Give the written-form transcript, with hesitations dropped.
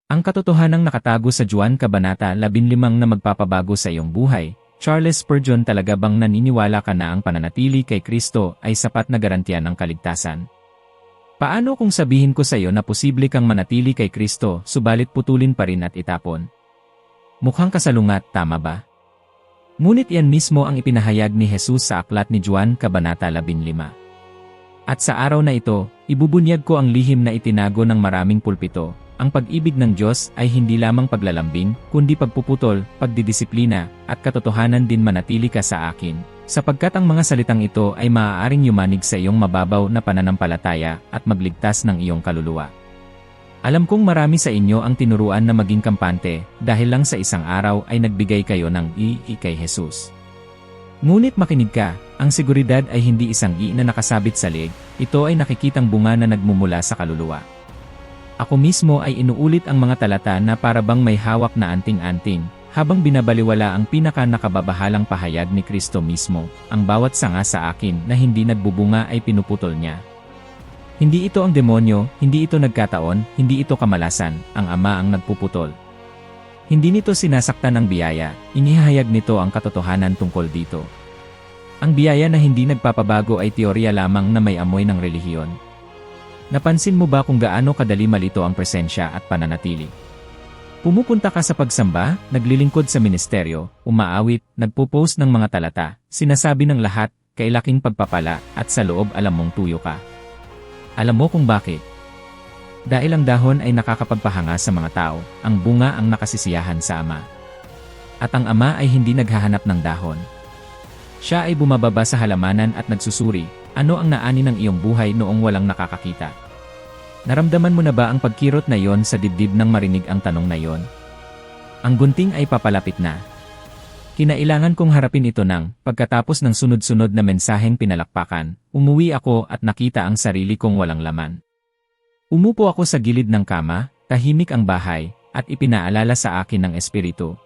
Ang katotohanang nakatago sa Juan Kabanata 15 na magpapabago sa iyong buhay. Charles Spurgeon, talaga bang naniniwala ka na ang pananatili kay Kristo ay sapat na garantiya ng kaligtasan? Paano kung sabihin ko sa iyo na posible kang manatili kay Kristo subalit putulin pa rin at itapon? Mukhang kasalungat, tama ba? Ngunit yan mismo ang ipinahayag ni Jesus sa aklat ni Juan Kabanata 15. At sa araw na ito, ibubunyag ko ang lihim na itinago ng maraming pulpito. Ang pag-ibig ng Diyos ay hindi lamang paglalambing, kundi pagpuputol, pagdidisiplina, at katotohanan din manatili ka sa akin, sapagkat ang mga salitang ito ay maaaring yumanig sa iyong mababaw na pananampalataya at magligtas ng iyong kaluluwa. Alam kong marami sa inyo ang tinuruan na maging kampante, dahil lang sa isang araw ay nagbigay kayo ng kay Jesus. Ngunit makinig ka, ang seguridad ay hindi isang na nakasabit sa leeg, ito ay nakikitang bunga na nagmumula sa kaluluwa. Ako mismo ay inuulit ang mga talata na parabang may hawak na anting-anting, habang binabaliwala ang pinaka-nakababahalang pahayag ni Kristo mismo, ang bawat sanga sa akin na hindi nagbubunga ay pinuputol niya. Hindi ito ang demonyo, hindi ito nagkataon, hindi ito kamalasan, ang Ama ang nagpuputol. Hindi nito sinasaktan ang biyaya, inihahayag nito ang katotohanan tungkol dito. Ang biyaya na hindi nagpapabago ay teorya lamang na may amoy ng relihiyon. Napansin mo ba kung gaano kadali malito ang presensya at pananatili? Pumupunta ka sa pagsamba, naglilingkod sa ministeryo, umaawit, nagpo-post ng mga talata, sinasabi ng lahat, kay laking pagpapala, at sa loob alam mong tuyo ka. Alam mo kung bakit? Dahil ang dahon ay nakakapagpahanga sa mga tao, ang bunga ang nakasisiyahan sa Ama. At ang Ama ay hindi naghahanap ng dahon. Siya ay bumababa sa halamanan at nagsusuri, ano ang naani ng iyong buhay noong walang nakakakita? Naramdaman mo na ba ang pagkirot na yon sa dibdib nang marinig ang tanong na yon? Ang gunting ay papalapit na. Kinailangan kong harapin ito pagkatapos ng sunod-sunod na mensaheng pinalakpakan, umuwi ako at nakita ang sarili kong walang laman. Umupo ako sa gilid ng kama, tahimik ang bahay, at ipinaalala sa akin ng Espiritu,